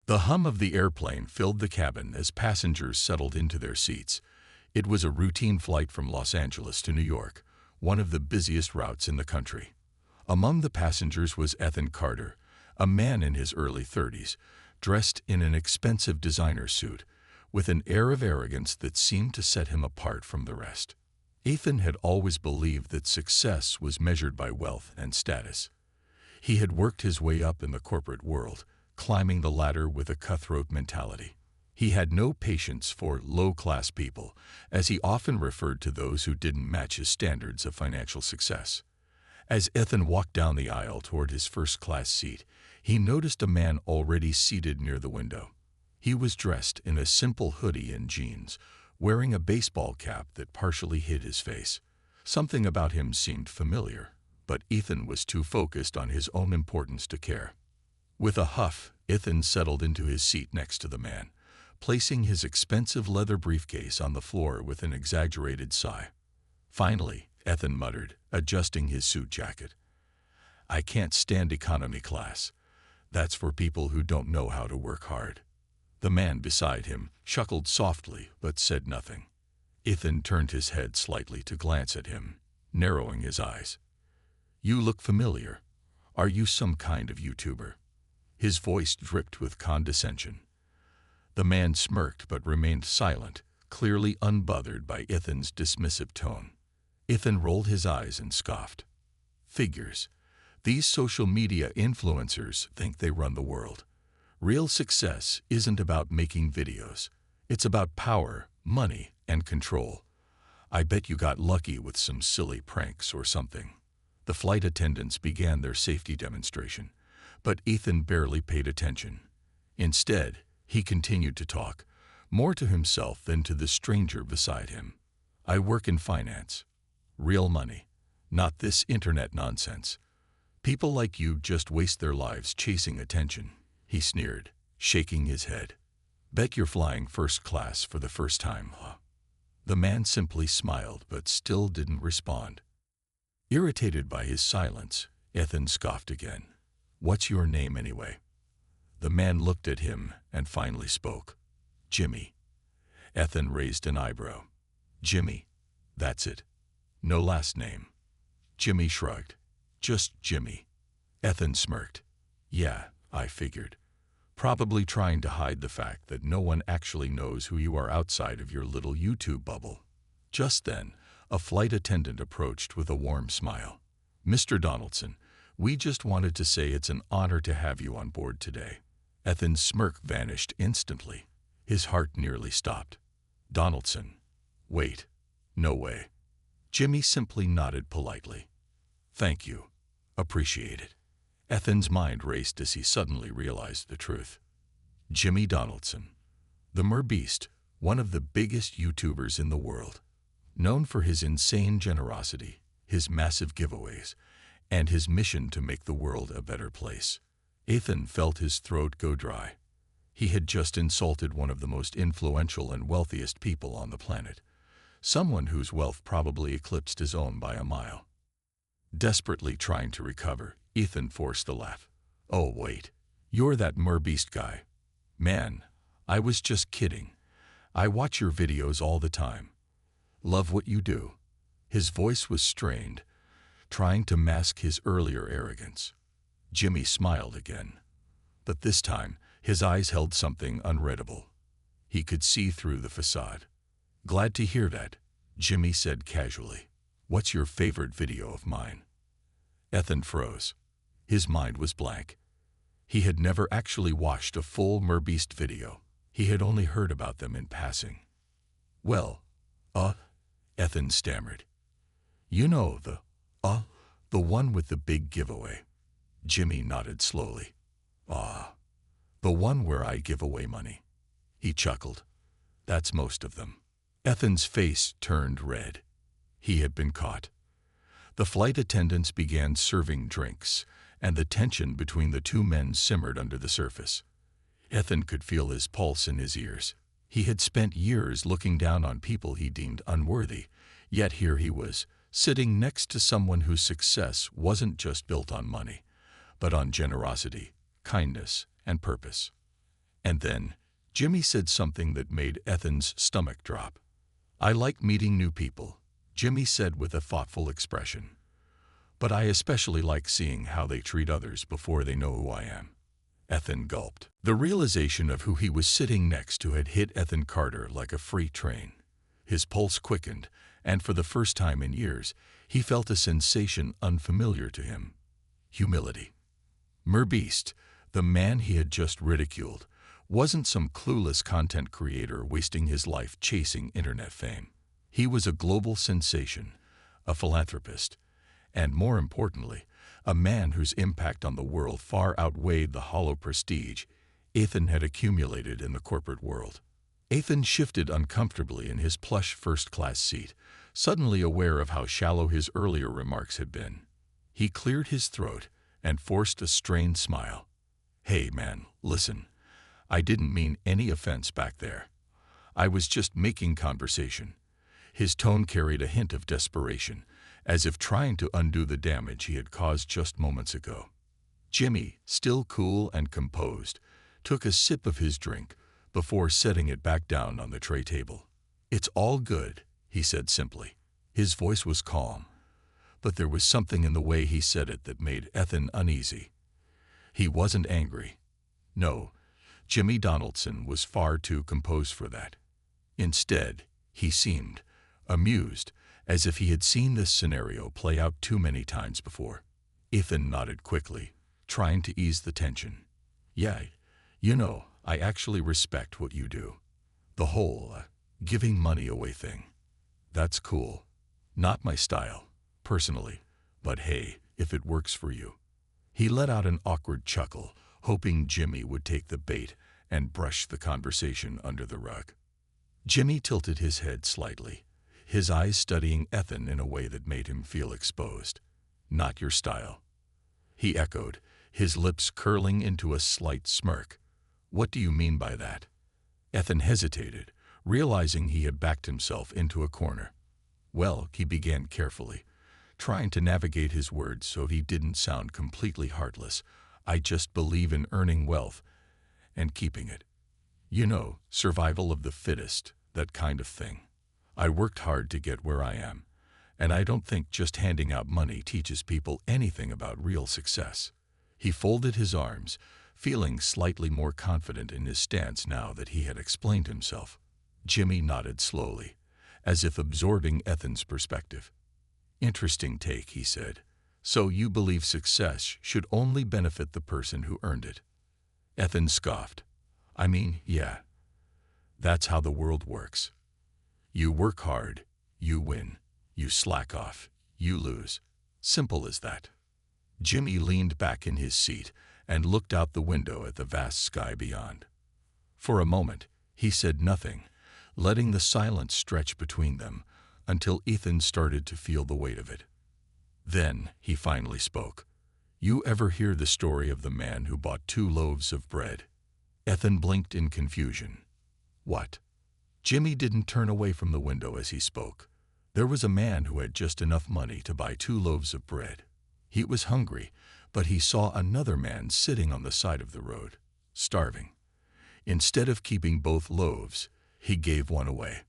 The hum of the airplane filled the cabin as passengers settled into their seats. It was a routine flight from Los Angeles to New York, one of the busiest routes in the country. Among the passengers was Ethan Carter, a man in his early 30s, dressed in an expensive designer suit, with an air of arrogance that seemed to set him apart from the rest. Ethan had always believed that success was measured by wealth and status. He had worked his way up in the corporate world, climbing the ladder with a cutthroat mentality. He had no patience for low-class people, as he often referred to those who didn't match his standards of financial success. As Ethan walked down the aisle toward his first-class seat, he noticed a man already seated near the window. He was dressed in a simple hoodie and jeans, wearing a baseball cap that partially hid his face. Something about him seemed familiar, but Ethan was too focused on his own importance to care. With a huff, Ethan settled into his seat next to the man, placing his expensive leather briefcase on the floor with an exaggerated sigh. Finally, Ethan muttered, adjusting his suit jacket, "I can't stand economy class. That's for people who don't know how to work hard." The man beside him chuckled softly but said nothing. Ethan turned his head slightly to glance at him, narrowing his eyes. "You look familiar. Are you some kind of YouTuber?" His voice dripped with condescension. The man smirked but remained silent, clearly unbothered by Ethan's dismissive tone. Ethan rolled his eyes and scoffed. "Figures. These social media influencers think they run the world. Real success isn't about making videos. It's about power, money, and control. I bet you got lucky with some silly pranks or something." The flight attendants began their safety demonstration, but Ethan barely paid attention. Instead, he continued to talk, more to himself than to the stranger beside him. "I work in finance. Real money. Not this internet nonsense. People like you just waste their lives chasing attention," he sneered, shaking his head. "Bet you're flying first class for the first time, huh?" The man simply smiled but still didn't respond. Irritated by his silence, Ethan scoffed again. "What's your name anyway?" The man looked at him and finally spoke. "Jimmy." Ethan raised an eyebrow. "Jimmy? That's it? No last name?" Jimmy shrugged. "Just Jimmy." Ethan smirked. "Yeah, I figured. Probably trying to hide the fact that no one actually knows who you are outside of your little YouTube bubble." Just then, a flight attendant approached with a warm smile. "Mr. Donaldson, we just wanted to say it's an honor to have you on board today." Ethan's smirk vanished instantly. His heart nearly stopped. "Donaldson? Wait. No way." Jimmy simply nodded politely. "Thank you. Appreciate it." Ethan's mind raced as he suddenly realized the truth. Jimmy Donaldson, the MrBeast, one of the biggest YouTubers in the world. Known for his insane generosity, his massive giveaways, and his mission to make the world a better place. Ethan felt his throat go dry. He had just insulted one of the most influential and wealthiest people on the planet, someone whose wealth probably eclipsed his own by a mile. Desperately trying to recover, Ethan forced a laugh. "Oh wait, you're that MrBeast guy. Man, I was just kidding. I watch your videos all the time. Love what you do." His voice was strained, trying to mask his earlier arrogance. Jimmy smiled again, but this time his eyes held something unreadable. He could see through the facade. "Glad to hear that," Jimmy said casually. "What's your favorite video of mine?" Ethan froze. His mind was blank. He had never actually watched a full MrBeast video. He had only heard about them in passing. "Well, Ethan stammered. "You know the one with the big giveaway." Jimmy nodded slowly. The one where I give away money." He chuckled. "That's most of them." Ethan's face turned red. He had been caught. The flight attendants began serving drinks, and the tension between the two men simmered under the surface. Ethan could feel his pulse in his ears. He had spent years looking down on people he deemed unworthy, yet here he was, sitting next to someone whose success wasn't just built on money, but on generosity, kindness, and purpose. And then, Jimmy said something that made Ethan's stomach drop. "I like meeting new people," Jimmy said with a thoughtful expression. "But I especially like seeing how they treat others before they know who I am." Ethan gulped. The realization of who he was sitting next to had hit Ethan Carter like a freight train. His pulse quickened, and for the first time in years, he felt a sensation unfamiliar to him: humility. MrBeast, the man he had just ridiculed, wasn't some clueless content creator wasting his life chasing internet fame. He was a global sensation, a philanthropist, and more importantly, a man whose impact on the world far outweighed the hollow prestige Ethan had accumulated in the corporate world. Ethan shifted uncomfortably in his plush first-class seat, suddenly aware of how shallow his earlier remarks had been. He cleared his throat and forced a strained smile. "Hey man, listen. I didn't mean any offense back there. I was just making conversation." His tone carried a hint of desperation, as if trying to undo the damage he had caused just moments ago. Jimmy, still cool and composed, took a sip of his drink before setting it back down on the tray table. "It's all good," he said simply. His voice was calm, but there was something in the way he said it that made Ethan uneasy. He wasn't angry. No, Jimmy Donaldson was far too composed for that. Instead, he seemed amused, as if he had seen this scenario play out too many times before. Ethan nodded quickly, trying to ease the tension. "Yeah, I actually respect what you do. The whole giving money away thing. That's cool. Not my style, personally, but hey, if it works for you." He let out an awkward chuckle, hoping Jimmy would take the bait and brush the conversation under the rug. Jimmy tilted his head slightly, his eyes studying Ethan in a way that made him feel exposed. "Not your style," he echoed, his lips curling into a slight smirk. "What do you mean by that?" Ethan hesitated, realizing he had backed himself into a corner. "Well," he began carefully, trying to navigate his words so he didn't sound completely heartless, "I just believe in earning wealth and keeping it. Survival of the fittest, that kind of thing. I worked hard to get where I am, and I don't think just handing out money teaches people anything about real success." He folded his arms, feeling slightly more confident in his stance now that he had explained himself. Jimmy nodded slowly, as if absorbing Ethan's perspective. "Interesting take," he said. "So you believe success should only benefit the person who earned it?" Ethan scoffed. "I mean, yeah. That's how the world works. You work hard, you win. You slack off, you lose. Simple as that." Jimmy leaned back in his seat and looked out the window at the vast sky beyond. For a moment, he said nothing, letting the silence stretch between them until Ethan started to feel the weight of it. Then he finally spoke. "You ever hear the story of the man who bought 2 loaves of bread?" Ethan blinked in confusion. "What?" Jimmy didn't turn away from the window as he spoke. There was a man who had just enough money to buy 2 loaves of bread. He was hungry, but he saw another man sitting on the side of the road, starving. Instead of keeping both loaves, he gave one away.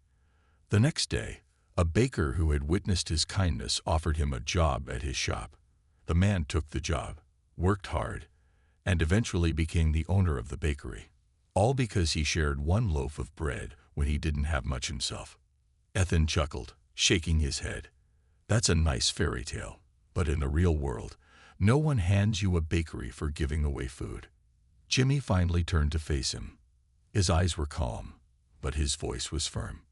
The next day, a baker who had witnessed his kindness offered him a job at his shop. The man took the job, worked hard, and eventually became the owner of the bakery, all because he shared 1 loaf of bread when he didn't have much himself. Ethan chuckled, shaking his head. "That's a nice fairy tale, but in the real world, no one hands you a bakery for giving away food." Jimmy finally turned to face him. His eyes were calm, but his voice was firm.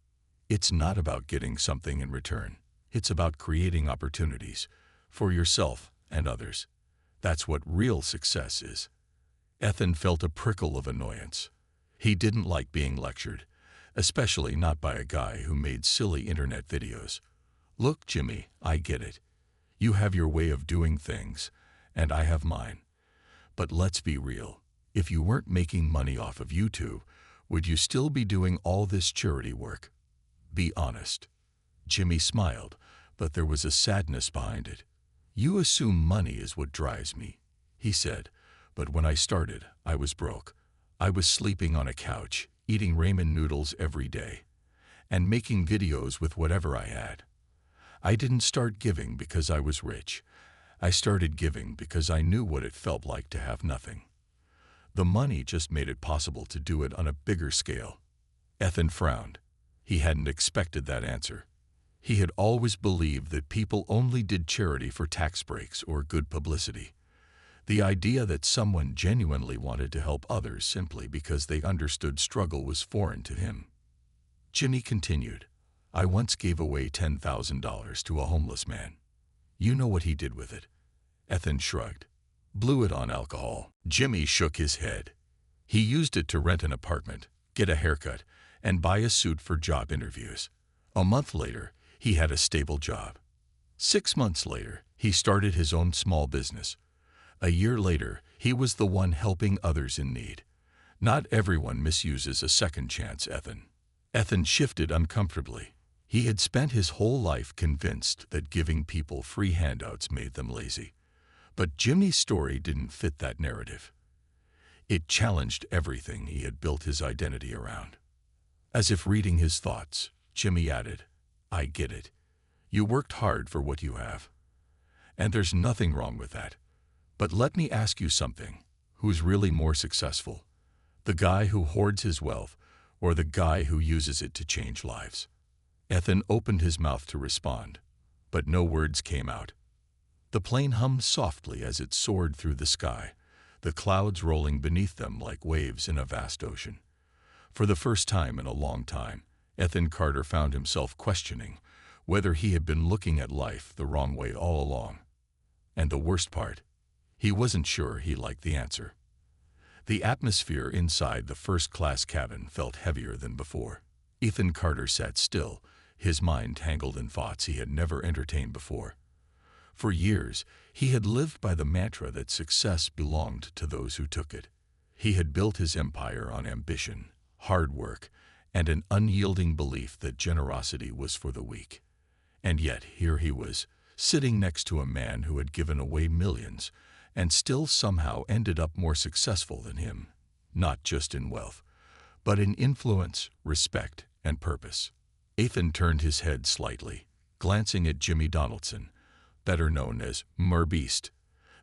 "It's not about getting something in return. It's about creating opportunities for yourself and others. That's what real success is." Ethan felt a prickle of annoyance. He didn't like being lectured, especially not by a guy who made silly internet videos. "Look, Jimmy, I get it. You have your way of doing things, and I have mine. But let's be real. If you weren't making money off of YouTube, would you still be doing all this charity work? Be honest." Jimmy smiled, but there was a sadness behind it. "You assume money is what drives me," he said, "but when I started, I was broke. I was sleeping on a couch, eating ramen noodles every day, and making videos with whatever I had. I didn't start giving because I was rich. I started giving because I knew what it felt like to have nothing. The money just made it possible to do it on a bigger scale." Ethan frowned. He hadn't expected that answer. He had always believed that people only did charity for tax breaks or good publicity. The idea that someone genuinely wanted to help others simply because they understood struggle was foreign to him. Jimmy continued, "I once gave away $10,000 to a homeless man. You know what he did with it?" Ethan shrugged. "Blew it on alcohol." Jimmy shook his head. "He used it to rent an apartment, get a haircut, and buy a suit for job interviews. A month later, he had a stable job. 6 months later, he started his own small business. A year later, he was the one helping others in need. Not everyone misuses a second chance, Ethan." Ethan shifted uncomfortably. He had spent his whole life convinced that giving people free handouts made them lazy. But Jimmy's story didn't fit that narrative. It challenged everything he had built his identity around. As if reading his thoughts, Jimmy added, "I get it. You worked hard for what you have. And there's nothing wrong with that. But let me ask you something. Who's really more successful? The guy who hoards his wealth or the guy who uses it to change lives?" Ethan opened his mouth to respond, but no words came out. The plane hummed softly as it soared through the sky, the clouds rolling beneath them like waves in a vast ocean. For the first time in a long time, Ethan Carter found himself questioning whether he had been looking at life the wrong way all along. And the worst part, he wasn't sure he liked the answer. The atmosphere inside the first-class cabin felt heavier than before. Ethan Carter sat still, his mind tangled in thoughts he had never entertained before. For years, he had lived by the mantra that success belonged to those who took it. He had built his empire on ambition, hard work, and an unyielding belief that generosity was for the weak. And yet here he was, sitting next to a man who had given away millions and still somehow ended up more successful than him, not just in wealth, but in influence, respect, and purpose. Ethan turned his head slightly, glancing at Jimmy Donaldson, better known as MrBeast.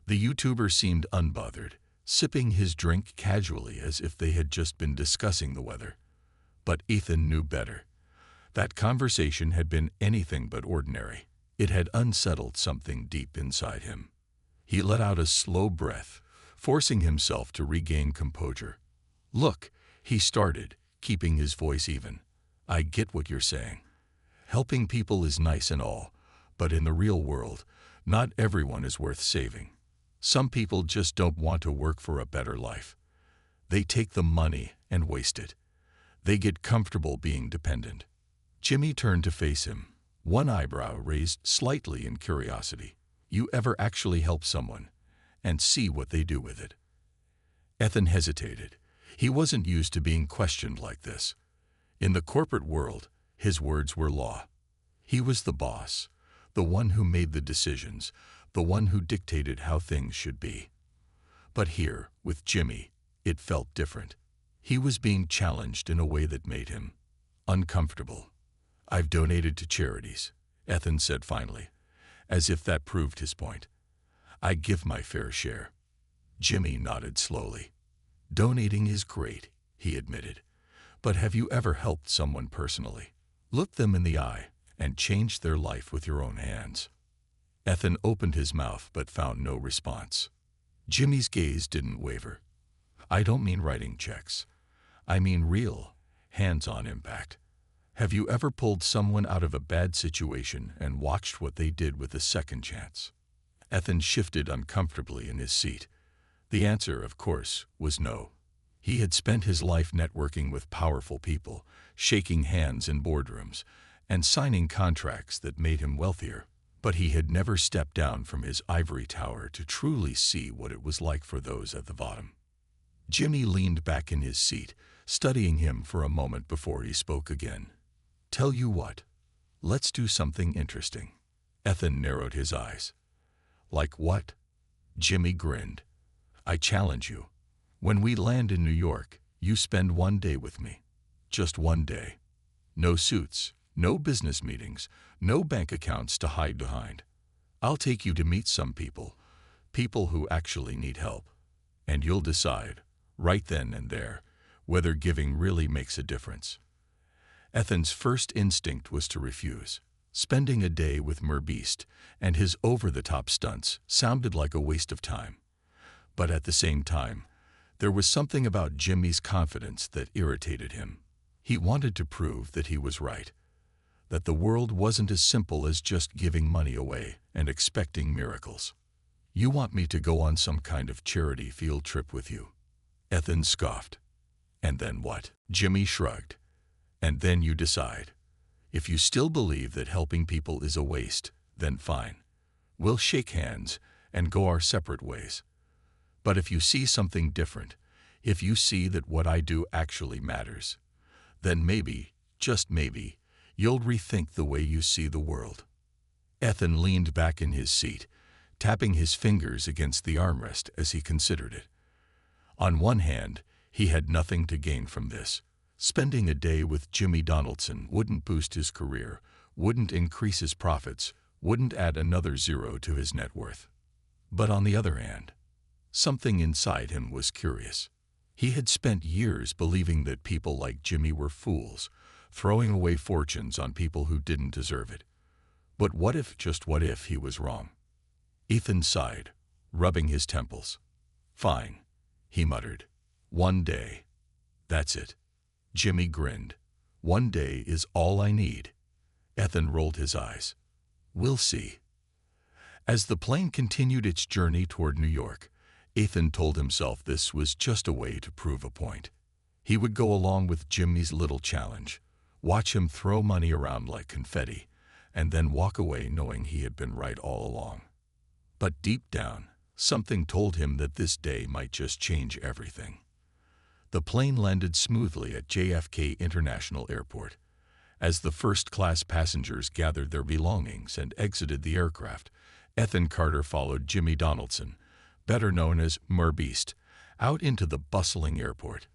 The YouTuber seemed unbothered, sipping his drink casually as if they had just been discussing the weather. But Ethan knew better. That conversation had been anything but ordinary. It had unsettled something deep inside him. He let out a slow breath, forcing himself to regain composure. "Look," he started, keeping his voice even. "I get what you're saying. Helping people is nice and all, but in the real world, not everyone is worth saving. Some people just don't want to work for a better life. They take the money and waste it. They get comfortable being dependent." Jimmy turned to face him, one eyebrow raised slightly in curiosity. "You ever actually help someone and see what they do with it?" Ethan hesitated. He wasn't used to being questioned like this. In the corporate world, his words were law. He was the boss, the one who made the decisions, the one who dictated how things should be. But here, with Jimmy, it felt different. He was being challenged in a way that made him uncomfortable. "I've donated to charities," Ethan said finally, as if that proved his point. "I give my fair share." Jimmy nodded slowly. "Donating is great," he admitted. "But have you ever helped someone personally? Looked them in the eye and changed their life with your own hands?" Ethan opened his mouth but found no response. Jimmy's gaze didn't waver. "I don't mean writing checks. I mean real, hands-on impact. Have you ever pulled someone out of a bad situation and watched what they did with a second chance?" Ethan shifted uncomfortably in his seat. The answer, of course, was no. He had spent his life networking with powerful people, shaking hands in boardrooms, and signing contracts that made him wealthier. But he had never stepped down from his ivory tower to truly see what it was like for those at the bottom. Jimmy leaned back in his seat, studying him for a moment before he spoke again. "Tell you what, let's do something interesting." Ethan narrowed his eyes. "Like what?" Jimmy grinned. "I challenge you. When we land in New York, You spend one day with me. Just one day. No suits, no business meetings, no bank accounts to hide behind. I'll take you to meet some people, people who actually need help. And you'll decide, right then and there, whether giving really makes a difference. Ethan's first instinct was to refuse. Spending a day with MrBeast and his over-the-top stunts sounded like a waste of time. But at the same time, there was something about Jimmy's confidence that irritated him. He wanted to prove that he was right, that the world wasn't as simple as just giving money away and expecting miracles. You want me to go on some kind of charity field trip with you? Ethan scoffed. And then what? Jimmy shrugged. And then you decide. If you still believe that helping people is a waste, then fine. We'll shake hands and go our separate ways. But if you see something different, if you see that what I do actually matters, then maybe, just maybe, you'll rethink the way you see the world. Ethan leaned back in his seat, tapping his fingers against the armrest as he considered it. On one hand, he had nothing to gain from this. Spending a day with Jimmy Donaldson wouldn't boost his career, wouldn't increase his profits, wouldn't add another zero to his net worth. But on the other hand, something inside him was curious. He had spent years believing that people like Jimmy were fools, throwing away fortunes on people who didn't deserve it. But what if, just what if, he was wrong? Ethan sighed, rubbing his temples. Fine, he muttered. One day. That's it. Jimmy grinned. One day is all I need. Ethan rolled his eyes. We'll see. As the plane continued its journey toward New York, Ethan told himself this was just a way to prove a point. He would go along with Jimmy's little challenge, watch him throw money around like confetti, and then walk away knowing he had been right all along. But deep down, something told him that this day might just change everything. The plane landed smoothly at JFK International Airport. As the first-class passengers gathered their belongings and exited the aircraft, Ethan Carter followed Jimmy Donaldson, better known as MrBeast, out into the bustling airport.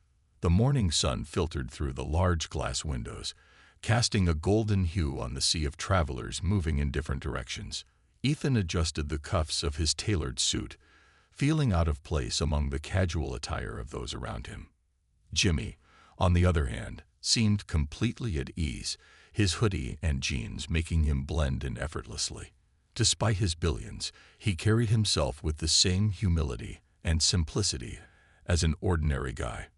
The morning sun filtered through the large glass windows, casting a golden hue on the sea of travelers moving in different directions. Ethan adjusted the cuffs of his tailored suit, feeling out of place among the casual attire of those around him. Jimmy, on the other hand, seemed completely at ease, his hoodie and jeans making him blend in effortlessly. Despite his billions, he carried himself with the same humility and simplicity as an ordinary guy.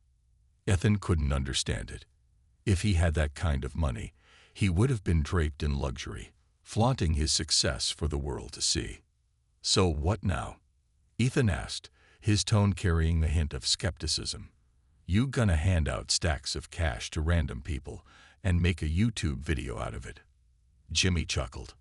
Ethan couldn't understand it. If he had that kind of money, he would have been draped in luxury, flaunting his success for the world to see. So what now? Ethan asked, his tone carrying a hint of skepticism. You gonna hand out stacks of cash to random people and make a YouTube video out of it? Jimmy chuckled.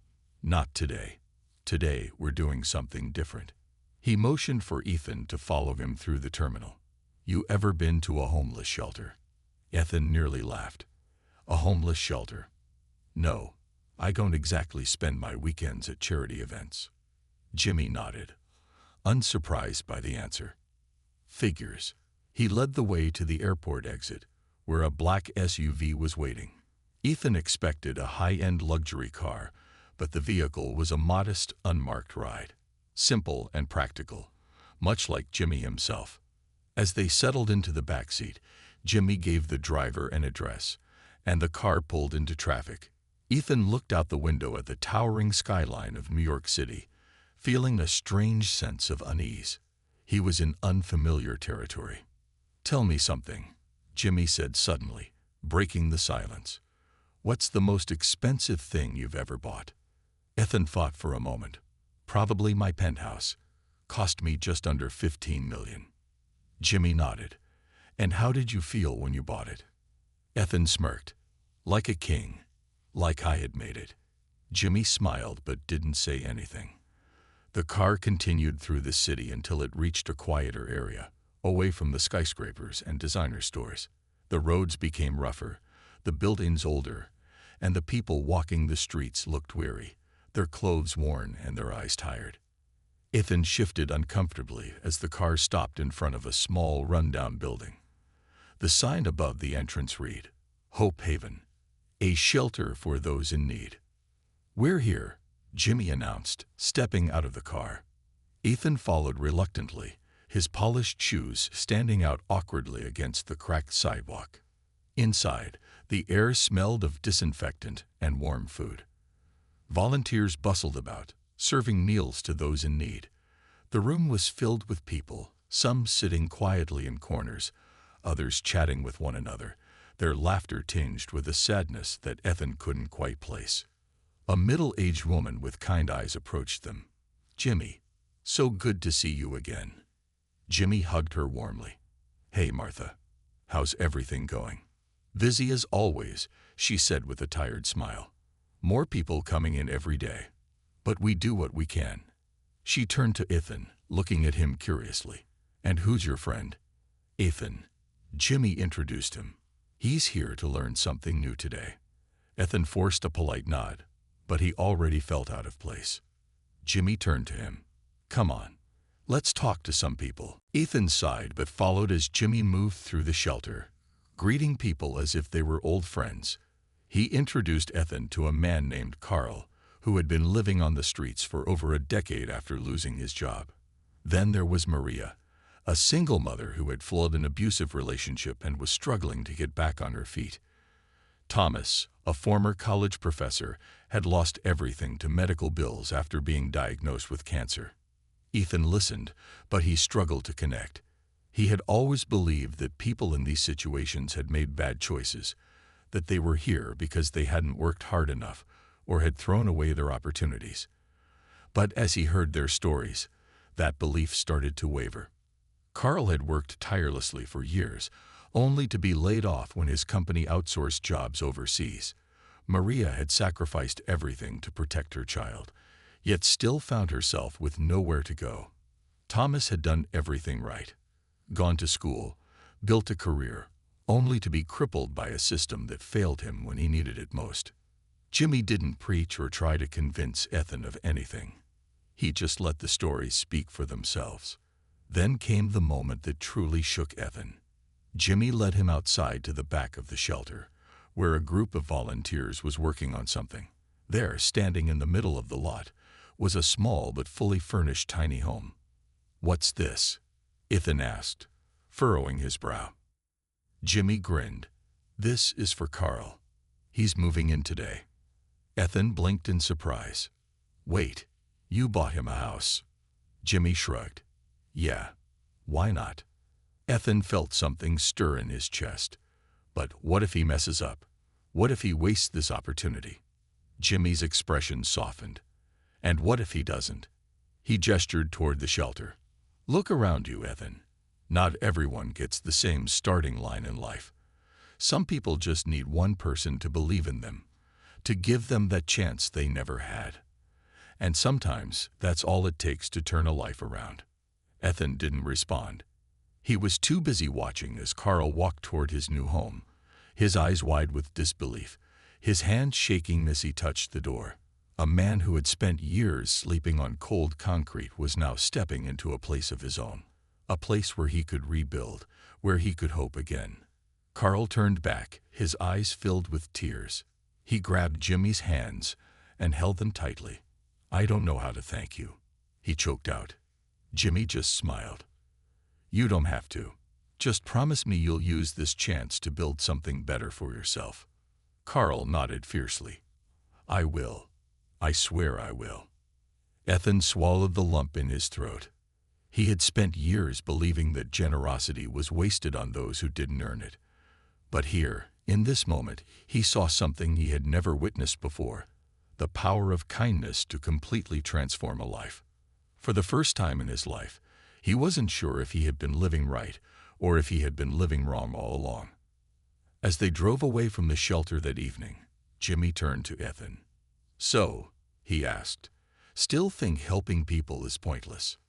Not today. Today we're doing something different. He motioned for Ethan to follow him through the terminal. You ever been to a homeless shelter? Ethan nearly laughed. A homeless shelter? No, I don't exactly spend my weekends at charity events. Jimmy nodded, unsurprised by the answer. Figures. He led the way to the airport exit, where a black SUV was waiting. Ethan expected a high-end luxury car, but the vehicle was a modest, unmarked ride. Simple and practical, much like Jimmy himself. As they settled into the backseat, Jimmy gave the driver an address, and the car pulled into traffic. Ethan looked out the window at the towering skyline of New York City, feeling a strange sense of unease. He was in unfamiliar territory. Tell me something, Jimmy said suddenly, breaking the silence. What's the most expensive thing you've ever bought? Ethan thought for a moment. Probably my penthouse. Cost me just under $15 million. Jimmy nodded. And how did you feel when you bought it? Ethan smirked. Like a king. Like I had made it. Jimmy smiled but didn't say anything. The car continued through the city until it reached a quieter area, away from the skyscrapers and designer stores. The roads became rougher, the buildings older, and the people walking the streets looked weary, their clothes worn and their eyes tired. Ethan shifted uncomfortably as the car stopped in front of a small, rundown building. The sign above the entrance read, Hope Haven, a shelter for those in need. "We're here," Jimmy announced, stepping out of the car. Ethan followed reluctantly, his polished shoes standing out awkwardly against the cracked sidewalk. Inside, the air smelled of disinfectant and warm food. Volunteers bustled about, serving meals to those in need. The room was filled with people, some sitting quietly in corners, others chatting with one another, their laughter tinged with a sadness that Ethan couldn't quite place. A middle-aged woman with kind eyes approached them. "Jimmy, so good to see you again." Jimmy hugged her warmly. "Hey, Martha. How's everything going?" "Busy as always," she said with a tired smile. "More people coming in every day. But we do what we can." She turned to Ethan, looking at him curiously. "And who's your friend?" "Ethan." Jimmy introduced him. "He's here to learn something new today." Ethan forced a polite nod, but he already felt out of place. Jimmy turned to him. "Come on. Let's talk to some people." Ethan sighed but followed as Jimmy moved through the shelter, greeting people as if they were old friends. He introduced Ethan to a man named Carl, who had been living on the streets for over a decade after losing his job. Then there was Maria, a single mother who had fled an abusive relationship and was struggling to get back on her feet. Thomas, a former college professor, had lost everything to medical bills after being diagnosed with cancer. Ethan listened, but he struggled to connect. He had always believed that people in these situations had made bad choices, that they were here because they hadn't worked hard enough or had thrown away their opportunities. But as he heard their stories, that belief started to waver. Carl had worked tirelessly for years, only to be laid off when his company outsourced jobs overseas. Maria had sacrificed everything to protect her child, yet still found herself with nowhere to go. Thomas had done everything right. Gone to school, built a career, only to be crippled by a system that failed him when he needed it most. Jimmy didn't preach or try to convince Ethan of anything. He just let the stories speak for themselves. Then came the moment that truly shook Ethan. Jimmy led him outside to the back of the shelter, where a group of volunteers was working on something. There, standing in the middle of the lot, was a small but fully furnished tiny home. "What's this?" Ethan asked, furrowing his brow. Jimmy grinned. "This is for Carl. He's moving in today." Ethan blinked in surprise. "Wait, you bought him a house?" Jimmy shrugged. "Yeah, why not?" Ethan felt something stir in his chest. But what if he messes up? What if he wastes this opportunity? Jimmy's expression softened. "And what if he doesn't?" He gestured toward the shelter. "Look around you, Ethan. Not everyone gets the same starting line in life. Some people just need one person to believe in them, to give them that chance they never had. And sometimes that's all it takes to turn a life around." Ethan didn't respond. He was too busy watching as Carl walked toward his new home, his eyes wide with disbelief, his hands shaking as he touched the door. A man who had spent years sleeping on cold concrete was now stepping into a place of his own, a place where he could rebuild, where he could hope again. Carl turned back, his eyes filled with tears. He grabbed Jimmy's hands and held them tightly. "I don't know how to thank you," he choked out. Jimmy just smiled. "You don't have to. Just promise me you'll use this chance to build something better for yourself." Carl nodded fiercely. "I will. I swear I will." Ethan swallowed the lump in his throat. He had spent years believing that generosity was wasted on those who didn't earn it. But here, in this moment, he saw something he had never witnessed before: the power of kindness to completely transform a life. For the first time in his life, he wasn't sure if he had been living right or if he had been living wrong all along. As they drove away from the shelter that evening, Jimmy turned to Ethan. "So," he asked, "still think helping people is pointless?"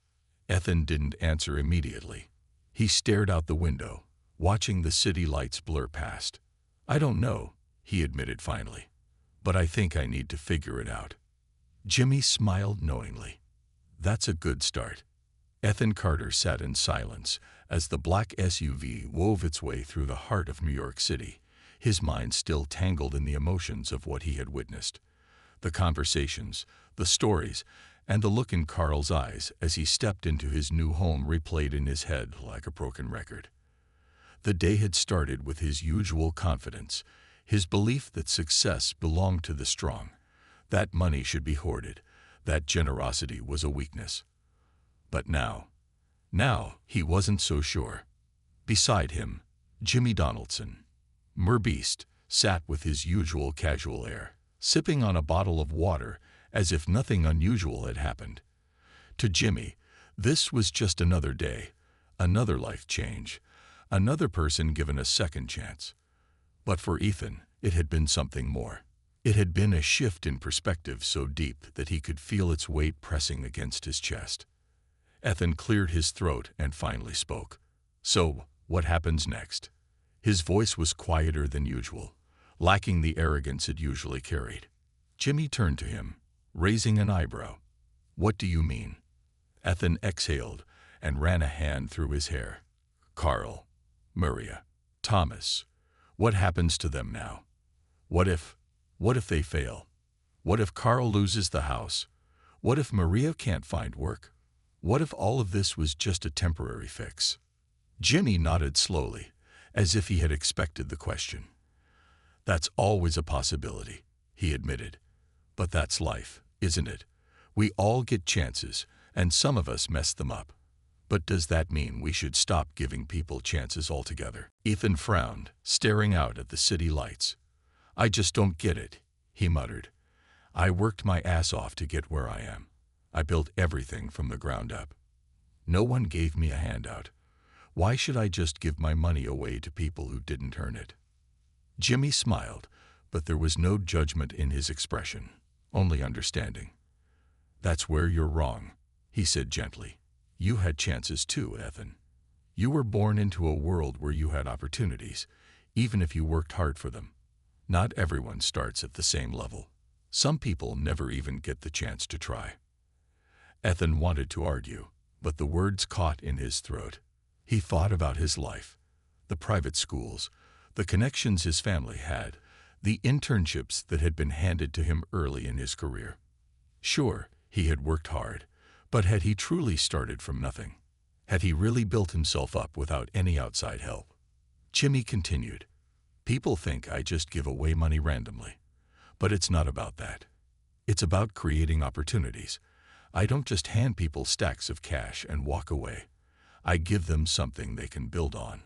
Ethan didn't answer immediately. He stared out the window, watching the city lights blur past. "I don't know," he admitted finally, "but I think I need to figure it out." Jimmy smiled knowingly. "That's a good start." Ethan Carter sat in silence as the black SUV wove its way through the heart of New York City, his mind still tangled in the emotions of what he had witnessed. The conversations, the stories, and the look in Carl's eyes as he stepped into his new home replayed in his head like a broken record. The day had started with his usual confidence, his belief that success belonged to the strong, that money should be hoarded, that generosity was a weakness. But now he wasn't so sure. Beside him, Jimmy Donaldson, MrBeast, sat with his usual casual air, sipping on a bottle of water as if nothing unusual had happened. To Jimmy, this was just another day, another life change, another person given a second chance. But for Ethan, it had been something more. It had been a shift in perspective so deep that he could feel its weight pressing against his chest. Ethan cleared his throat and finally spoke. "So, what happens next?" His voice was quieter than usual, lacking the arrogance it usually carried. Jimmy turned to him, raising an eyebrow. "What do you mean?" Ethan exhaled and ran a hand through his hair. "Carl, Maria, Thomas, what happens to them now? What if they fail? What if Carl loses the house? What if Maria can't find work? What if all of this was just a temporary fix?" Jimmy nodded slowly, as if he had expected the question. "That's always a possibility," he admitted. "But that's life, isn't it? We all get chances, and some of us mess them up. But does that mean we should stop giving people chances altogether?" Ethan frowned, staring out at the city lights. "I just don't get it," he muttered. "I worked my ass off to get where I am. I built everything from the ground up. No one gave me a handout. Why should I just give my money away to people who didn't earn it?" Jimmy smiled, but there was no judgment in his expression, only understanding. "That's where you're wrong," he said gently. "You had chances too, Ethan. You were born into a world where you had opportunities, even if you worked hard for them. Not everyone starts at the same level. Some people never even get the chance to try." Ethan wanted to argue, but the words caught in his throat. He thought about his life, the private schools, the connections his family had, the internships that had been handed to him early in his career. Sure, he had worked hard, but had he truly started from nothing? Had he really built himself up without any outside help? Jimmy continued, "People think I just give away money randomly, but it's not about that. It's about creating opportunities. I don't just hand people stacks of cash and walk away. I give them something they can build on,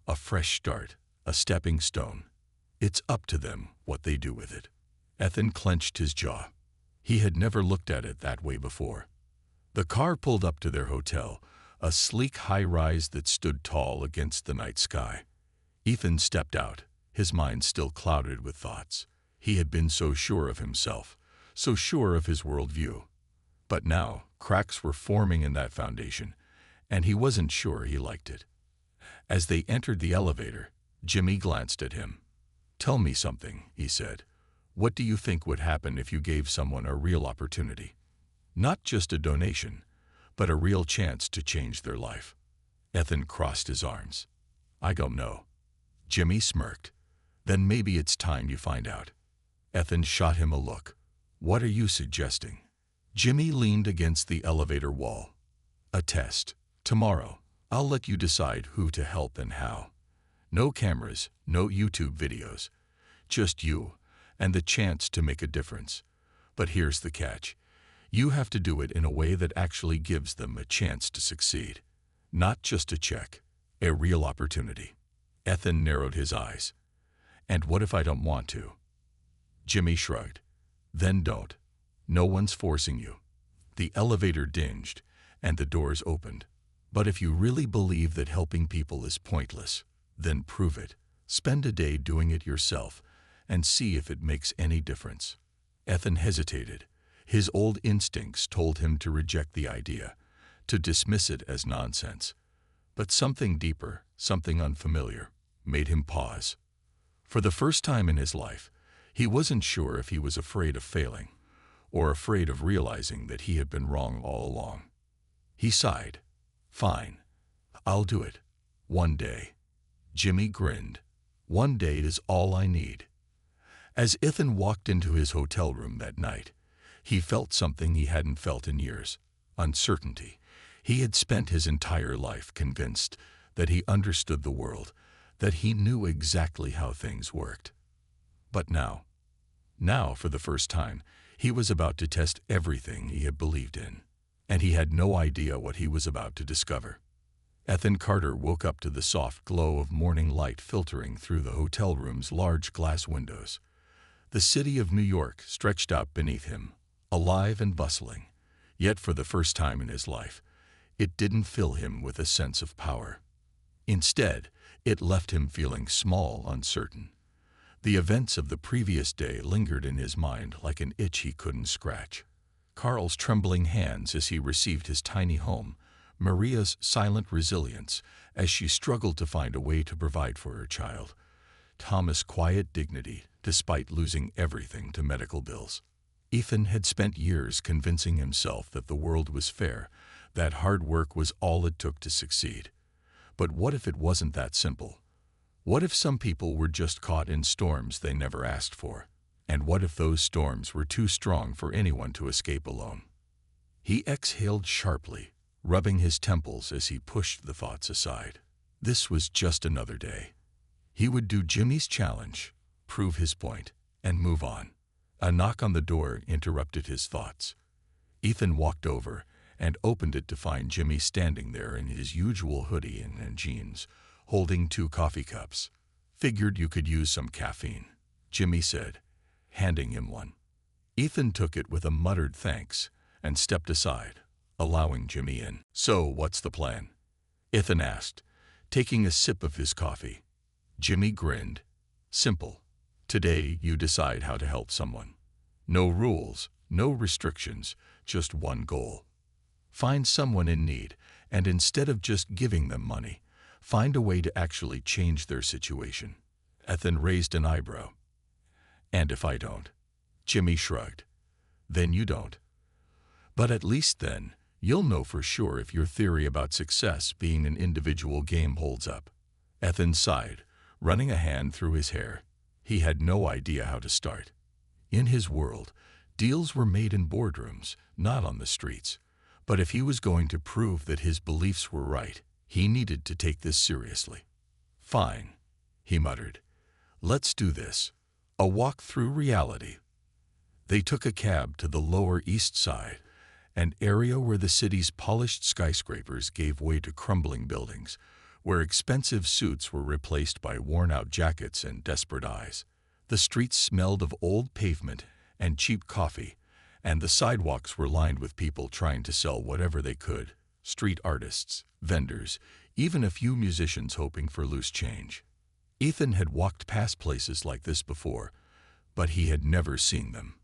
a fresh start, a stepping stone. It's up to them what they do with it." Ethan clenched his jaw. He had never looked at it that way before. The car pulled up to their hotel, a sleek high-rise that stood tall against the night sky. Ethan stepped out, his mind still clouded with thoughts. He had been so sure of himself, so sure of his worldview. But now, cracks were forming in that foundation, and he wasn't sure he liked it. As they entered the elevator, Jimmy glanced at him. "Tell me something," he said. "What do you think would happen if you gave someone a real opportunity? Not just a donation, but a real chance to change their life." Ethan crossed his arms. "I don't know." Jimmy smirked. "Then maybe it's time you find out." Ethan shot him a look. "What are you suggesting?" Jimmy leaned against the elevator wall. "A test. Tomorrow, I'll let you decide who to help and how. No cameras, no YouTube videos. Just you, and the chance to make a difference. But here's the catch. You have to do it in a way that actually gives them a chance to succeed. Not just a check, a real opportunity." Ethan narrowed his eyes. "And what if I don't want to?" Jimmy shrugged. "Then don't. No one's forcing you." The elevator dinged, and the doors opened. "But if you really believe that helping people is pointless, then prove it. Spend a day doing it yourself, and see if it makes any difference." Ethan hesitated. His old instincts told him to reject the idea, to dismiss it as nonsense. But something deeper, something unfamiliar, made him pause. For the first time in his life, he wasn't sure if he was afraid of failing, or afraid of realizing that he had been wrong all along. He sighed. Fine, I'll do it. One day. Jimmy grinned. One day is all I need. As Ethan walked into his hotel room that night, he felt something he hadn't felt in years: uncertainty. He had spent his entire life convinced that he understood the world, that he knew exactly how things worked. But now, for the first time, he was about to test everything he had believed in, and he had no idea what he was about to discover. Ethan Carter woke up to the soft glow of morning light filtering through the hotel room's large glass windows. The city of New York stretched out beneath him, alive and bustling, yet for the first time in his life, it didn't fill him with a sense of power. Instead, it left him feeling small, uncertain. The events of the previous day lingered in his mind like an itch he couldn't scratch. Carl's trembling hands as he received his tiny home, Maria's silent resilience as she struggled to find a way to provide for her child, Thomas' quiet dignity despite losing everything to medical bills. Ethan had spent years convincing himself that the world was fair, that hard work was all it took to succeed. But what if it wasn't that simple? What if some people were just caught in storms they never asked for? And what if those storms were too strong for anyone to escape alone? He exhaled sharply, rubbing his temples as he pushed the thoughts aside. This was just another day. He would do Jimmy's challenge, prove his point, and move on. A knock on the door interrupted his thoughts. Ethan walked over and opened it to find Jimmy standing there in his usual hoodie and jeans, holding 2 coffee cups. "Figured you could use some caffeine," Jimmy said, handing him one. Ethan took it with a muttered thanks and stepped aside, allowing Jimmy in. "So, what's the plan?" Ethan asked, taking a sip of his coffee. Jimmy grinned. "Simple. Today you decide how to help someone. No rules, no restrictions, just one goal. Find someone in need, and instead of just giving them money, find a way to actually change their situation." Ethan raised an eyebrow. "And if I don't?" Jimmy shrugged. "Then you don't. But at least then, you'll know for sure if your theory about success being an individual game holds up." Ethan sighed, running a hand through his hair. He had no idea how to start. In his world, deals were made in boardrooms, not on the streets. But if he was going to prove that his beliefs were right, he needed to take this seriously. "Fine," he muttered. "Let's do this. A walk through reality." They took a cab to the Lower East Side, an area where the city's polished skyscrapers gave way to crumbling buildings, where expensive suits were replaced by worn-out jackets and desperate eyes. The streets smelled of old pavement and cheap coffee, and the sidewalks were lined with people trying to sell whatever they could: street artists, vendors, even a few musicians hoping for loose change. Ethan had walked past places like this before, but he had never seen them.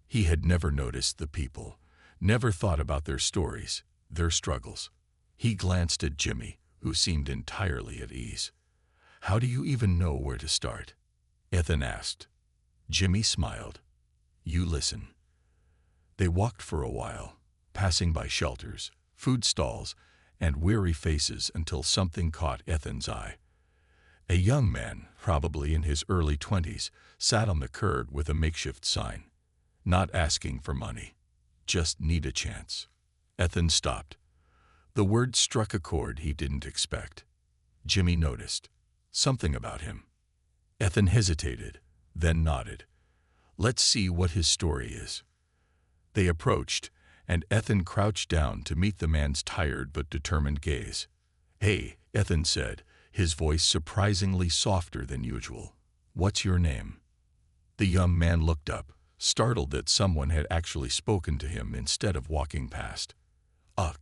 He had never noticed the people, never thought about their stories, their struggles. He glanced at Jimmy, who seemed entirely at ease. "How do you even know where to start?" Ethan asked. Jimmy smiled. "You listen." They walked for a while, passing by shelters, food stalls, and weary faces until something caught Ethan's eye. A young man, probably in his early 20s, sat on the curb with a makeshift sign. "Not asking for money. Just need a chance." Ethan stopped. The word struck a chord he didn't expect. Jimmy noticed something about him. Ethan hesitated, then nodded. "Let's see what his story is." They approached, and Ethan crouched down to meet the man's tired but determined gaze. "Hey," Ethan said, his voice surprisingly softer than usual. "What's your name?" The young man looked up, startled that someone had actually spoken to him instead of walking past.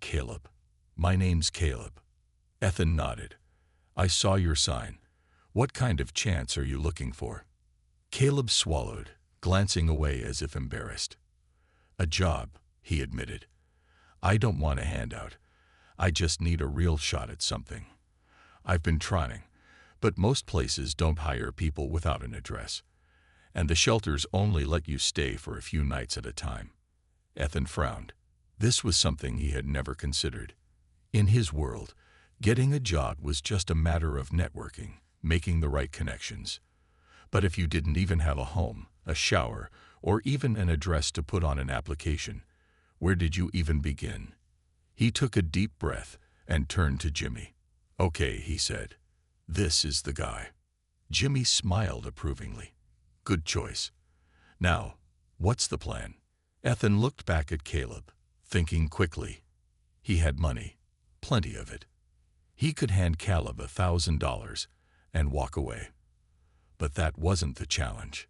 Caleb. My name's Caleb." Ethan nodded. "I saw your sign. What kind of chance are you looking for?" Caleb swallowed, glancing away as if embarrassed. "A job," he admitted. "I don't want a handout. I just need a real shot at something. I've been trying, but most places don't hire people without an address, and the shelters only let you stay for a few nights at a time." Ethan frowned. This was something he had never considered. In his world, getting a job was just a matter of networking, making the right connections. But if you didn't even have a home, a shower, or even an address to put on an application, where did you even begin? He took a deep breath and turned to Jimmy. "Okay," he said. "This is the guy." Jimmy smiled approvingly. "Good choice. Now, what's the plan?" Ethan looked back at Caleb, thinking quickly. He had money, plenty of it. He could hand Caleb $1,000 and walk away. But that wasn't the challenge.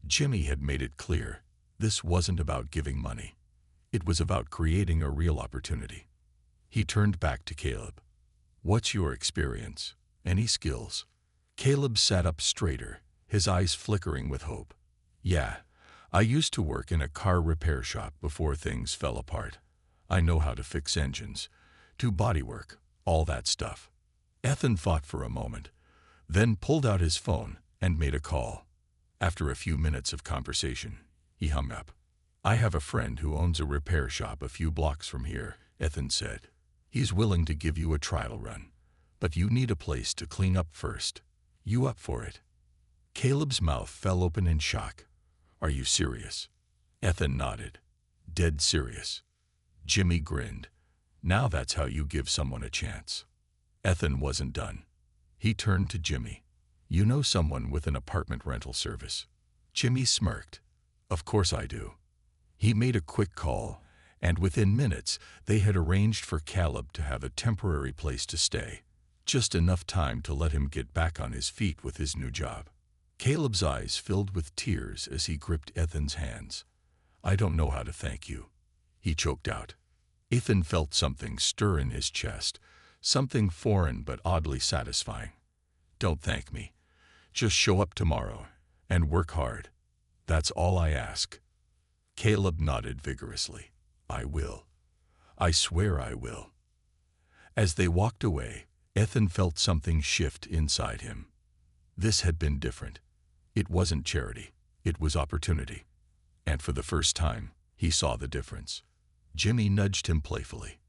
Jimmy had made it clear this wasn't about giving money. It was about creating a real opportunity. He turned back to Caleb. "What's your experience? Any skills?" Caleb sat up straighter, his eyes flickering with hope. "Yeah, I used to work in a car repair shop before things fell apart. I know how to fix engines, do bodywork, all that stuff." Ethan thought for a moment, then pulled out his phone and made a call. After a few minutes of conversation, he hung up. "I have a friend who owns a repair shop a few blocks from here," Ethan said. "He's willing to give you a trial run, but you need a place to clean up first. You up for it?" Caleb's mouth fell open in shock. "Are you serious?" Ethan nodded. "Dead serious." Jimmy grinned. "Now that's how you give someone a chance." Ethan wasn't done. He turned to Jimmy. "You know someone with an apartment rental service?" Jimmy smirked. "Of course I do." He made a quick call, and within minutes they had arranged for Caleb to have a temporary place to stay, just enough time to let him get back on his feet with his new job. Caleb's eyes filled with tears as he gripped Ethan's hands. "I don't know how to thank you," he choked out. Ethan felt something stir in his chest, something foreign but oddly satisfying. "Don't thank me. Just show up tomorrow and work hard. That's all I ask." Caleb nodded vigorously. "I will. I swear I will." As they walked away, Ethan felt something shift inside him. This had been different. It wasn't charity. It was opportunity. And for the first time, he saw the difference. Jimmy nudged him playfully.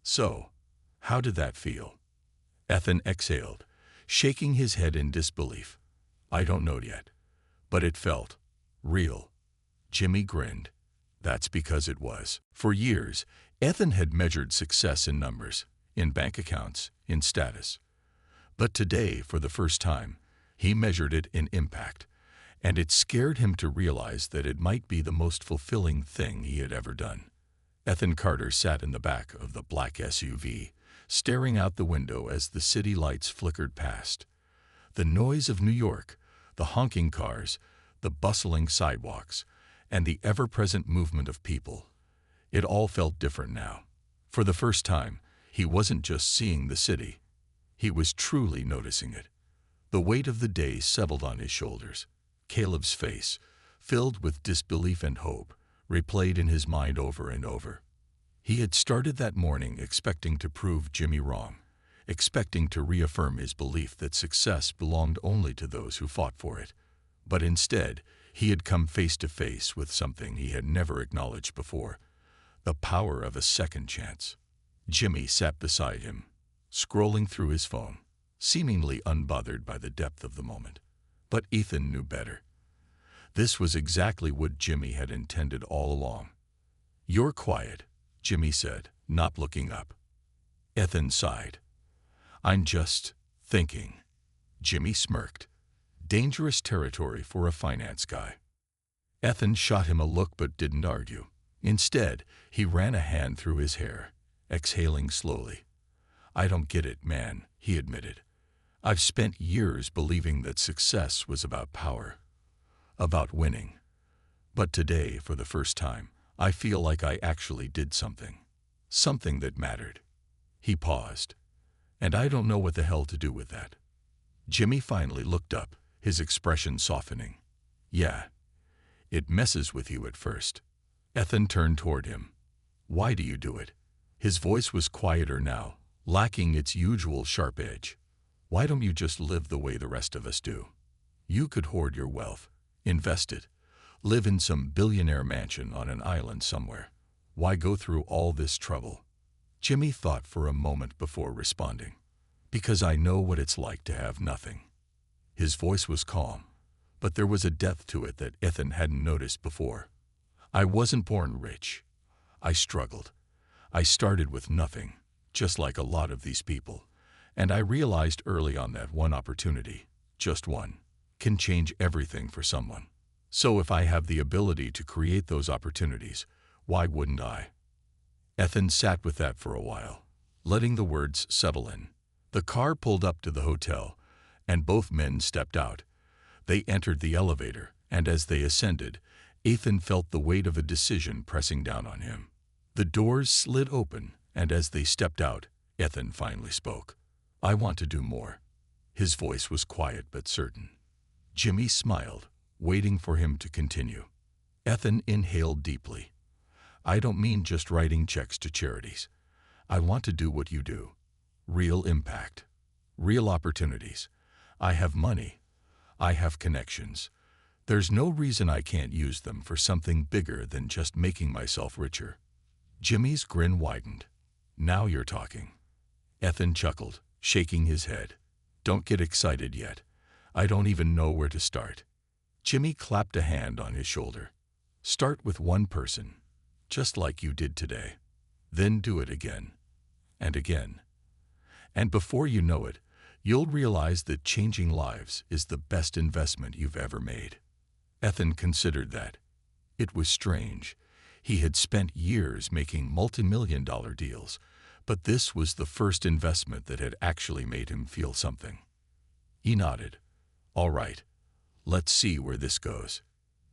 "So, how did that feel?" Ethan exhaled, shaking his head in disbelief. "I don't know yet, but it felt real." Jimmy grinned. That's because it was. For years, Ethan had measured success in numbers, in bank accounts, in status. But today, for the first time, he measured it in impact, and it scared him to realize that it might be the most fulfilling thing he had ever done. Ethan Carter sat in the back of the black SUV, staring out the window as the city lights flickered past. The noise of New York, the honking cars, the bustling sidewalks, and the ever-present movement of people. It all felt different now. For the first time, he wasn't just seeing the city. He was truly noticing it. The weight of the day settled on his shoulders. Caleb's face, filled with disbelief and hope, replayed in his mind over and over. He had started that morning expecting to prove Jimmy wrong, expecting to reaffirm his belief that success belonged only to those who fought for it. But instead, he had come face to face with something he had never acknowledged before: the power of a second chance. Jimmy sat beside him, scrolling through his phone, seemingly unbothered by the depth of the moment. But Ethan knew better. This was exactly what Jimmy had intended all along. "You're quiet," Jimmy said, not looking up. Ethan sighed. "I'm just thinking." Jimmy smirked. Dangerous territory for a finance guy. Ethan shot him a look but didn't argue. Instead, he ran a hand through his hair, exhaling slowly. "I don't get it, man," he admitted. "I've spent years believing that success was about power, about winning. But today, for the first time, I feel like I actually did something. Something that mattered." He paused. "And I don't know what the hell to do with that." Jimmy finally looked up, his expression softening. "Yeah, it messes with you at first." Ethan turned toward him. "Why do you do it?" His voice was quieter now, lacking its usual sharp edge. "Why don't you just live the way the rest of us do? You could hoard your wealth, invest it, live in some billionaire mansion on an island somewhere. Why go through all this trouble?" Jimmy thought for a moment before responding. Because I know what it's like to have nothing. His voice was calm, but there was a depth to it that Ethan hadn't noticed before. I wasn't born rich. I struggled. I started with nothing, just like a lot of these people. And I realized early on that one opportunity, just one, can change everything for someone. So if I have the ability to create those opportunities, why wouldn't I? Ethan sat with that for a while, letting the words settle in. The car pulled up to the hotel, and both men stepped out. They entered the elevator, and as they ascended, Ethan felt the weight of a decision pressing down on him. The doors slid open, and as they stepped out, Ethan finally spoke. I want to do more. His voice was quiet but certain. Jimmy smiled, waiting for him to continue. Ethan inhaled deeply. I don't mean just writing checks to charities. I want to do what you do. Real impact. Real opportunities. I have money. I have connections. There's no reason I can't use them for something bigger than just making myself richer. Jimmy's grin widened. Now you're talking. Ethan chuckled, shaking his head. Don't get excited yet. I don't even know where to start. Jimmy clapped a hand on his shoulder. Start with one person, just like you did today. Then do it again, and again. And before you know it, you'll realize that changing lives is the best investment you've ever made. Ethan considered that. It was strange. He had spent years making multi-million-dollar deals, but this was the first investment that had actually made him feel something. He nodded. All right, let's see where this goes.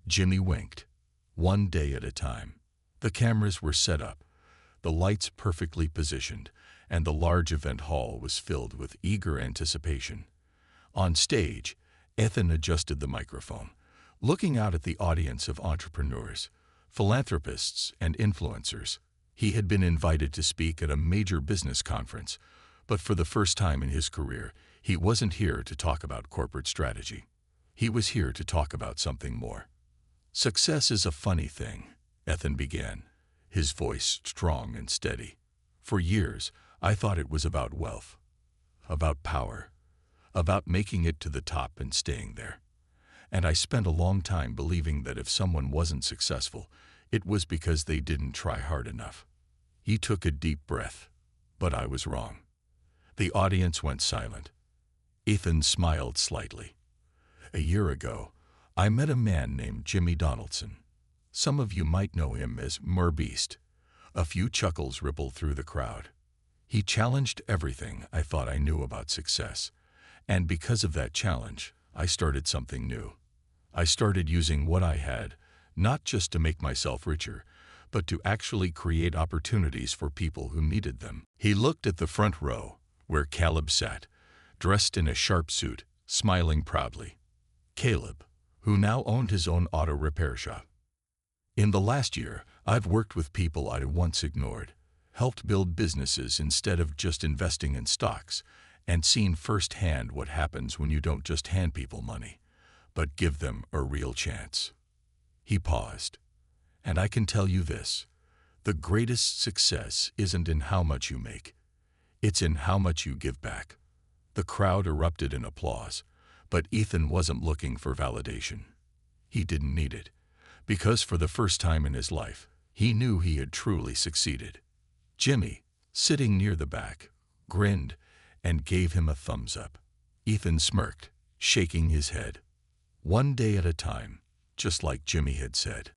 Jimmy winked. One day at a time. The cameras were set up, the lights perfectly positioned, and the large event hall was filled with eager anticipation. On stage, Ethan adjusted the microphone, looking out at the audience of entrepreneurs, philanthropists, and influencers. He had been invited to speak at a major business conference, but for the first time in his career, he wasn't here to talk about corporate strategy. He was here to talk about something more. Success is a funny thing, Ethan began, his voice strong and steady. For years, I thought it was about wealth, about power, about making it to the top and staying there. And I spent a long time believing that if someone wasn't successful, it was because they didn't try hard enough. He took a deep breath, but I was wrong. The audience went silent. Ethan smiled slightly. A year ago, I met a man named Jimmy Donaldson. Some of you might know him as MrBeast. A few chuckles rippled through the crowd. He challenged everything I thought I knew about success. And because of that challenge, I started something new. I started using what I had, not just to make myself richer, but to actually create opportunities for people who needed them. He looked at the front row, where Caleb sat, dressed in a sharp suit, smiling proudly. Caleb, who now owned his own auto repair shop. In the last year, I've worked with people I once ignored, helped build businesses instead of just investing in stocks, and seen firsthand what happens when you don't just hand people money, but give them a real chance. He paused. And I can tell you this, the greatest success isn't in how much you make. It's in how much you give back. The crowd erupted in applause, but Ethan wasn't looking for validation. He didn't need it, because for the first time in his life, he knew he had truly succeeded. Jimmy, sitting near the back, grinned and gave him a thumbs up. Ethan smirked, shaking his head. One day at a time, just like Jimmy had said.